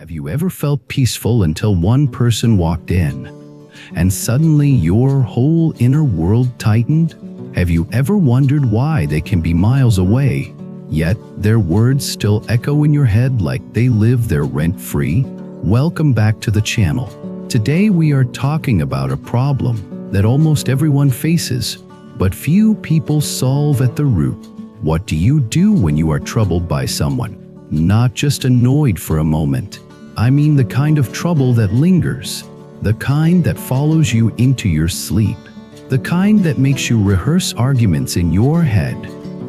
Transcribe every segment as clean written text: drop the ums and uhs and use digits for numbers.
Have you ever felt peaceful until one person walked in, and suddenly your whole inner world tightened? Have you ever wondered why they can be miles away, yet their words still echo in your head like they live there rent-free? Welcome back to the channel. Today we are talking about a problem that almost everyone faces, but few people solve at the root. What do you do when you are troubled by someone? Not just annoyed for a moment. I mean the kind of trouble that lingers, the kind that follows you into your sleep, the kind that makes you rehearse arguments in your head,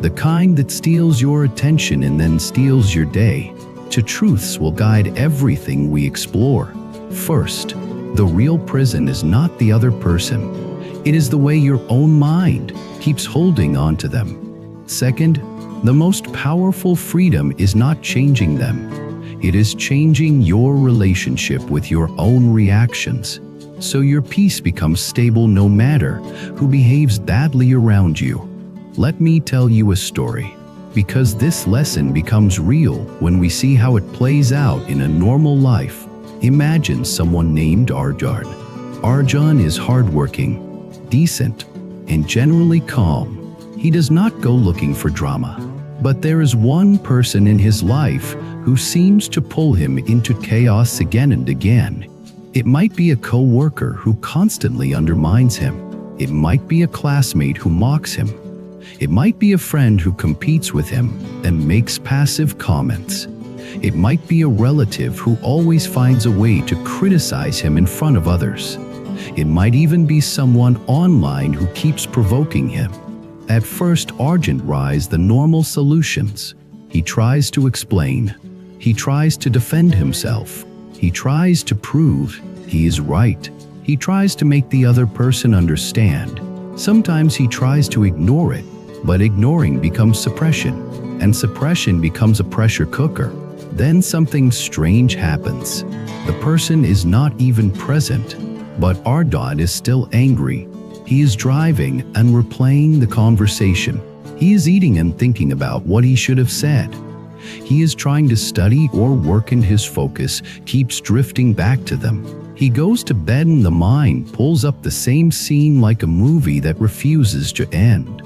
the kind that steals your attention and then steals your day. Two truths will guide everything we explore. First, the real prison is not the other person. It is the way your own mind keeps holding on to them. Second, the most powerful freedom is not changing them. It is changing your relationship with your own reactions, so your peace becomes stable no matter who behaves badly around you. Let me tell you a story, because this lesson becomes real when we see how it plays out in a normal life. Imagine someone named Arjun. Arjun is hardworking, decent, and generally calm. He does not go looking for drama, but there is one person in his life who seems to pull him into chaos again and again. It might be a co-worker who constantly undermines him. It might be a classmate who mocks him. It might be a friend who competes with him and makes passive comments. It might be a relative who always finds a way to criticize him in front of others. It might even be someone online who keeps provoking him. At first, Arjun tries the normal solutions. He tries to explain. He tries to defend himself. He tries to prove he is right. He tries to make the other person understand. Sometimes he tries to ignore it, but ignoring becomes suppression, and suppression becomes a pressure cooker. Then something strange happens. The person is not even present, but Arjun is still angry. He is driving and replaying the conversation. He is eating and thinking about what he should have said. He is trying to study or work and his focus keeps drifting back to them. He goes to bed and the mind pulls up the same scene like a movie that refuses to end.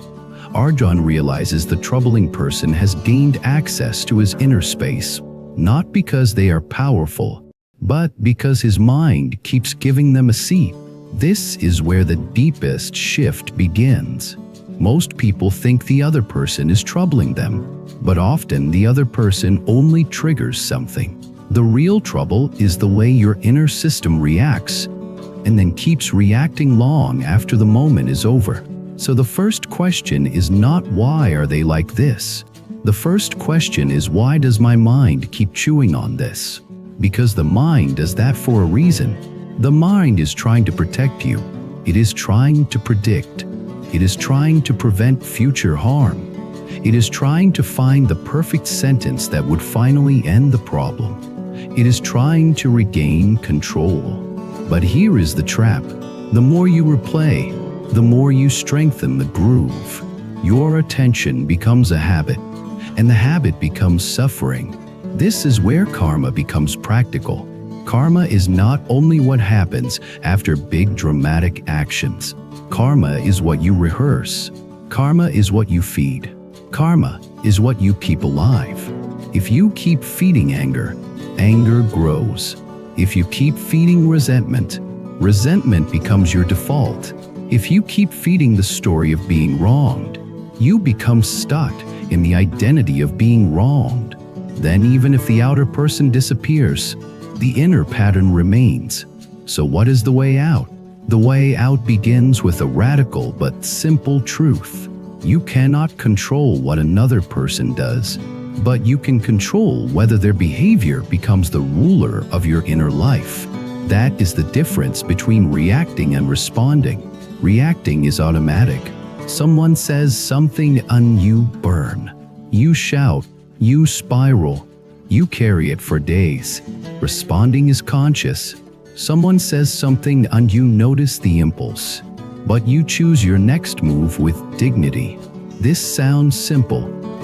Arjun realizes the troubling person has gained access to his inner space, not because they are powerful, but because his mind keeps giving them a seat. This is where the deepest shift begins. Most people think the other person is troubling them, but often the other person only triggers something. The real trouble is the way your inner system reacts, and then keeps reacting long after the moment is over. So the first question is not why are they like this? The first question is why does my mind keep chewing on this? Because the mind does that for a reason. The mind is trying to protect you. It is trying to predict. It is trying to prevent future harm. It is trying to find the perfect sentence that would finally end the problem. It is trying to regain control. But here is the trap. The more you replay, the more you strengthen the groove. Your attention becomes a habit, and the habit becomes suffering. This is where karma becomes practical. Karma is not only what happens after big dramatic actions. Karma is what you rehearse. Karma is what you feed. Karma is what you keep alive. If you keep feeding anger, anger grows. If you keep feeding resentment, resentment becomes your default. If you keep feeding the story of being wronged, you become stuck in the identity of being wronged. Then even if the outer person disappears, the inner pattern remains. So what is the way out? The way out begins with a radical but simple truth. You cannot control what another person does, but you can control whether their behavior becomes the ruler of your inner life. That is the difference between reacting and responding. Reacting is automatic. Someone says something and you burn. You shout, you spiral. You carry it for days. Responding is conscious. Someone says something and you notice the impulse, but you choose your next move with dignity. This sounds simple,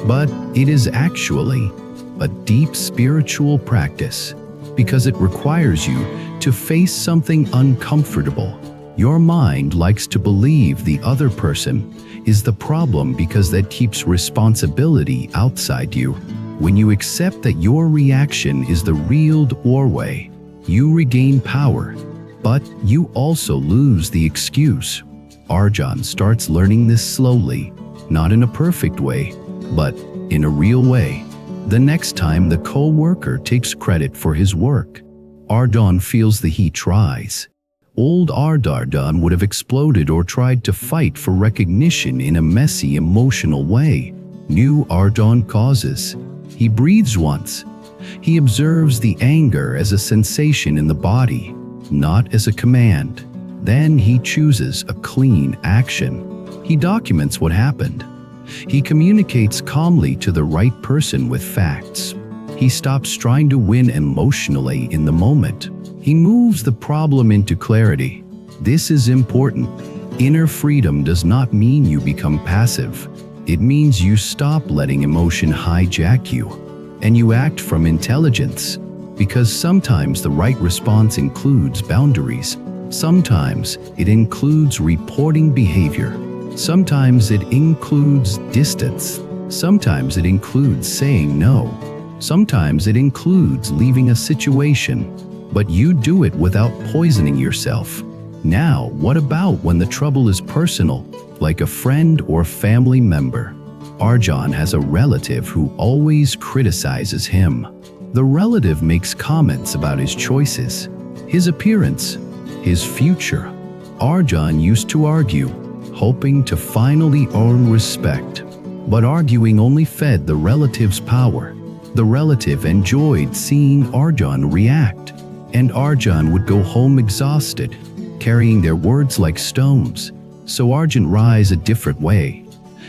but it is actually a deep spiritual practice. because it requires you to face something uncomfortable. Your mind likes to believe the other person is the problem because that keeps responsibility outside you. When you accept that your reaction is the real doorway, you regain power, but you also lose the excuse. Arjun starts learning this slowly, not in a perfect way, but in a real way. The next time the co-worker takes credit for his work, Arjun feels the heat rise. Old Arjun would have exploded or tried to fight for recognition in a messy, emotional way. New Arjun causes. He breathes once. He observes the anger as a sensation in the body, not as a command. Then he chooses a clean action. He documents what happened. He communicates calmly to the right person with facts. He stops trying to win emotionally in the moment. He moves the problem into clarity. This is important. Inner freedom does not mean you become passive. It means you stop letting emotion hijack you, and you act from intelligence. Because sometimes the right response includes boundaries. Sometimes it includes reporting behavior. Sometimes it includes distance. Sometimes it includes saying no. Sometimes it includes leaving a situation. But you do it without poisoning yourself. Now, what about when the trouble is personal, like a friend or family member? Arjun has a relative who always criticizes him. The relative makes comments about his choices, his appearance, his future. Arjun used to argue, hoping to finally earn respect. But arguing only fed the relative's power. The relative enjoyed seeing Arjun react, and Arjun would go home exhausted, carrying their words like stones. So Arjun rise a different way.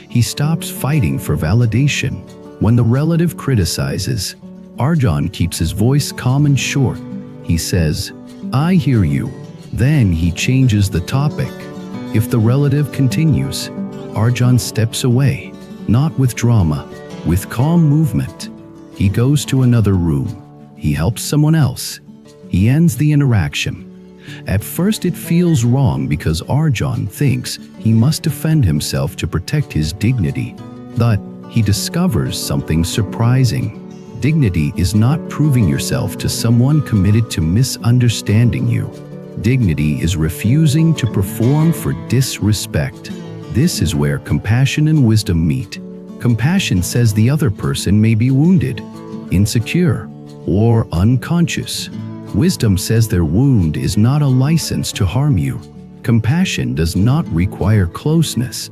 He stops fighting for validation. When the relative criticizes, Arjun keeps his voice calm and short. He says, "I hear you." Then he changes the topic. If the relative continues, Arjun steps away, not with drama, with calm movement. He goes to another room. He helps someone else. He ends the interaction. At first it feels wrong because Arjun thinks he must defend himself to protect his dignity. But he discovers something surprising. Dignity is not proving yourself to someone committed to misunderstanding you. Dignity is refusing to perform for disrespect. This is where compassion and wisdom meet. Compassion says the other person may be wounded, insecure, or unconscious. Wisdom says their wound is not a license to harm you. Compassion does not require closeness.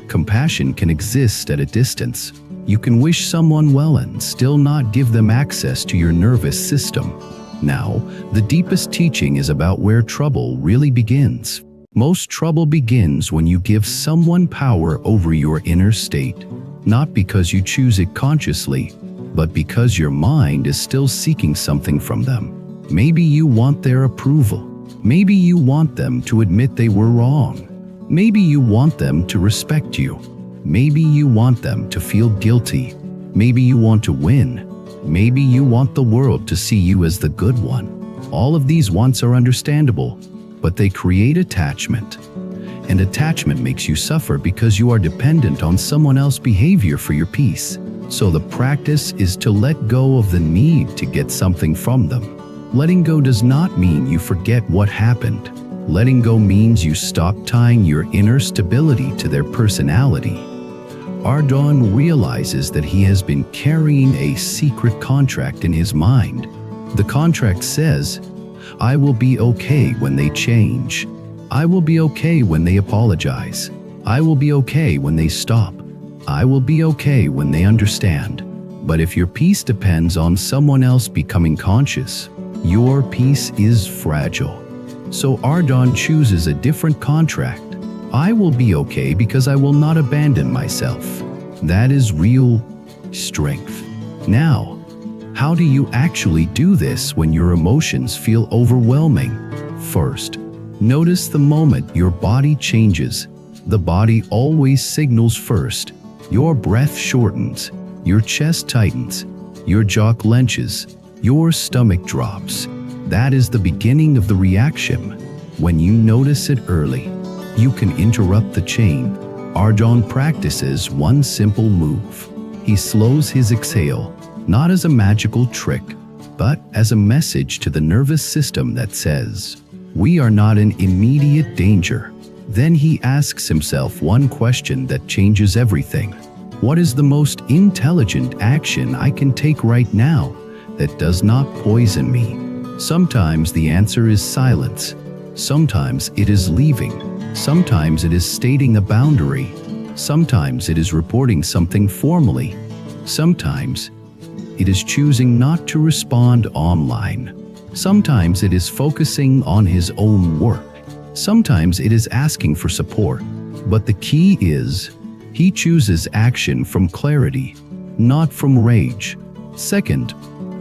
Compassion can exist at a distance. You can wish someone well and still not give them access to your nervous system. Now, the deepest teaching is about where trouble really begins. Most trouble begins when you give someone power over your inner state, not because you choose it consciously, but because your mind is still seeking something from them. Maybe you want their approval. Maybe you want them to admit they were wrong. Maybe you want them to respect you. Maybe you want them to feel guilty. Maybe you want to win. Maybe you want the world to see you as the good one. All of these wants are understandable, but they create attachment. And attachment makes you suffer because you are dependent on someone else's behavior for your peace. So the practice is to let go of the need to get something from them. Letting go does not mean you forget what happened. Letting go means you stop tying your inner stability to their personality. Arjun realizes that he has been carrying a secret contract in his mind. The contract says, "I will be okay when they change. I will be okay when they apologize. I will be okay when they stop. I will be okay when they understand." But if your peace depends on someone else becoming conscious, your peace is fragile. So Arjun chooses a different contract. I will be okay because I will not abandon myself. That is real strength. Now, how do you actually do this when your emotions feel overwhelming? First, notice the moment your body changes. The body always signals first. Your breath shortens, your chest tightens, your jaw clenches. Your stomach drops. That is the beginning of the reaction. When you notice it early, you can interrupt the chain. Arjun practices one simple move. He slows his exhale, not as a magical trick, but as a message to the nervous system that says, "We are not in immediate danger." Then he asks himself one question that changes everything. What is the most intelligent action I can take right now that does not poison me? Sometimes the answer is silence. Sometimes it is leaving. Sometimes it is stating a boundary. Sometimes it is reporting something formally. Sometimes it is choosing not to respond online. Sometimes it is focusing on his own work. Sometimes it is asking for support. But the key is, he chooses action from clarity, not from rage. Second,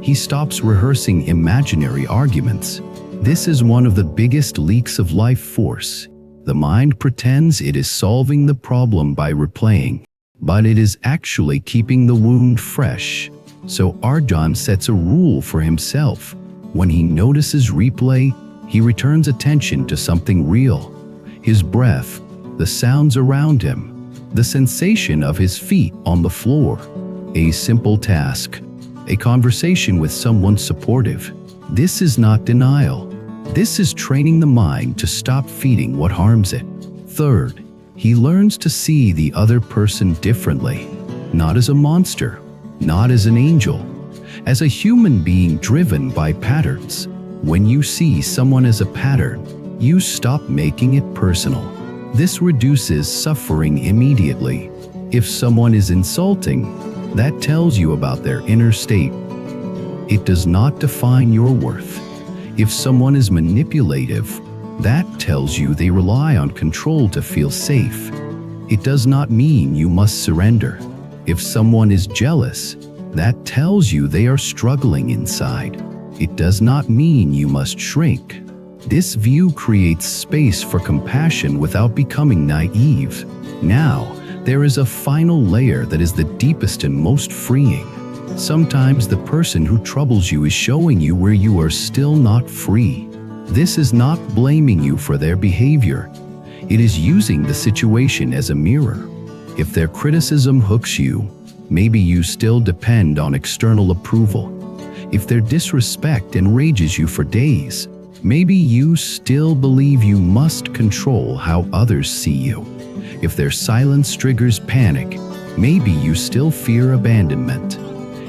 he stops rehearsing imaginary arguments. This is one of the biggest leaks of life force. The mind pretends it is solving the problem by replaying, but it is actually keeping the wound fresh. So Arjun sets a rule for himself. When he notices replay, he returns attention to something real. His breath, the sounds around him, the sensation of his feet on the floor. A simple task, a conversation with someone supportive. This is not denial. This is training the mind to stop feeding what harms it. Third, he learns to see the other person differently, not as a monster, not as an angel, as a human being driven by patterns. When you see someone as a pattern, you stop making it personal. This reduces suffering immediately. If someone is insulting, that tells you about their inner state. It does not define your worth. If someone is manipulative, that tells you they rely on control to feel safe. It does not mean you must surrender. If someone is jealous, that tells you they are struggling inside. It does not mean you must shrink. This view creates space for compassion without becoming naive. Now, there is a final layer that is the deepest and most freeing. Sometimes the person who troubles you is showing you where you are still not free. This is not blaming you for their behavior. It is using the situation as a mirror. If their criticism hooks you, maybe you still depend on external approval. If their disrespect enrages you for days, maybe you still believe you must control how others see you. If their silence triggers panic, maybe you still fear abandonment.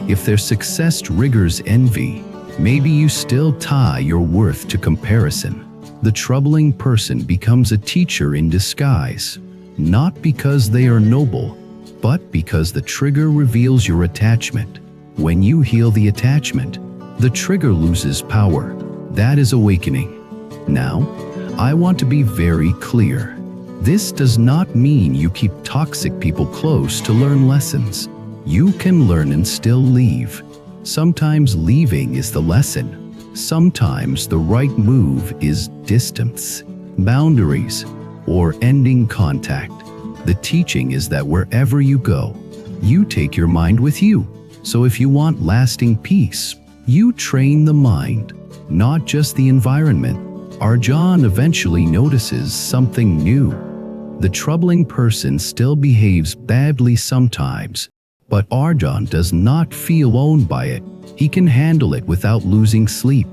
If their success triggers envy, maybe you still tie your worth to comparison. The troubling person becomes a teacher in disguise, not because they are noble, but because the trigger reveals your attachment. When you heal the attachment, the trigger loses power. That is awakening. Now, I want to be very clear. This does not mean you keep toxic people close to learn lessons. You can learn and still leave. Sometimes leaving is the lesson. Sometimes the right move is distance, boundaries, or ending contact. The teaching is that wherever you go, you take your mind with you. So if you want lasting peace, you train the mind, not just the environment. Arjun eventually notices something new. The troubling person still behaves badly sometimes, but Arjun does not feel owned by it. He can handle it without losing sleep.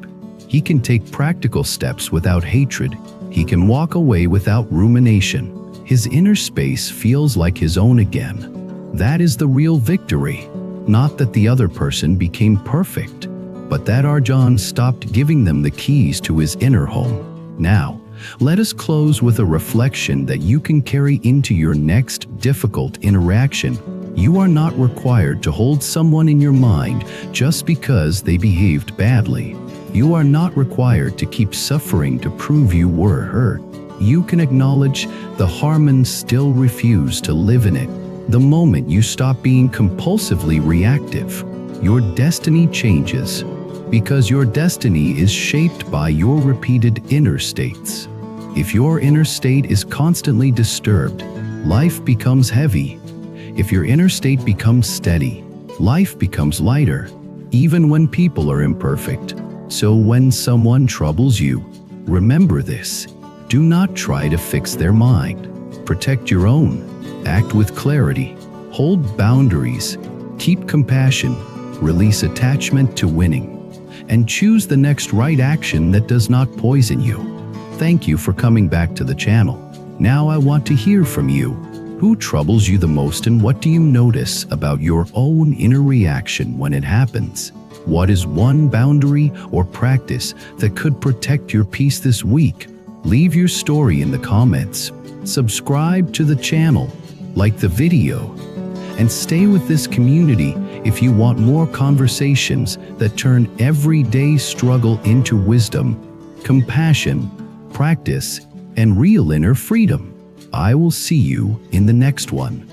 He can take practical steps without hatred. He can walk away without rumination. His inner space feels like his own again. That is the real victory. Not that the other person became perfect, but that Arjun stopped giving them the keys to his inner home. Now, let us close with a reflection that you can carry into your next difficult interaction. You are not required to hold someone in your mind just because they behaved badly. You are not required to keep suffering to prove you were hurt. You can acknowledge the harm and still refuse to live in it. The moment you stop being compulsively reactive, your destiny changes, because your destiny is shaped by your repeated inner states. If your inner state is constantly disturbed, life becomes heavy. If your inner state becomes steady, life becomes lighter. even when people are imperfect. So when someone troubles you, remember this. Do not try to fix their mind. Protect your own. Act with clarity. Hold boundaries. Keep compassion. Release attachment to winning. And choose the next right action that does not poison you. Thank you for coming back to the channel. Now I want to hear from you. Who troubles you the most, and what do you notice about your own inner reaction when it happens? What is one boundary or practice that could protect your peace this week? Leave your story in the comments. Subscribe to the channel, like the video, and stay with this community if you want more conversations that turn everyday struggle into wisdom, compassion, practice, and real inner freedom. I will see you in the next one.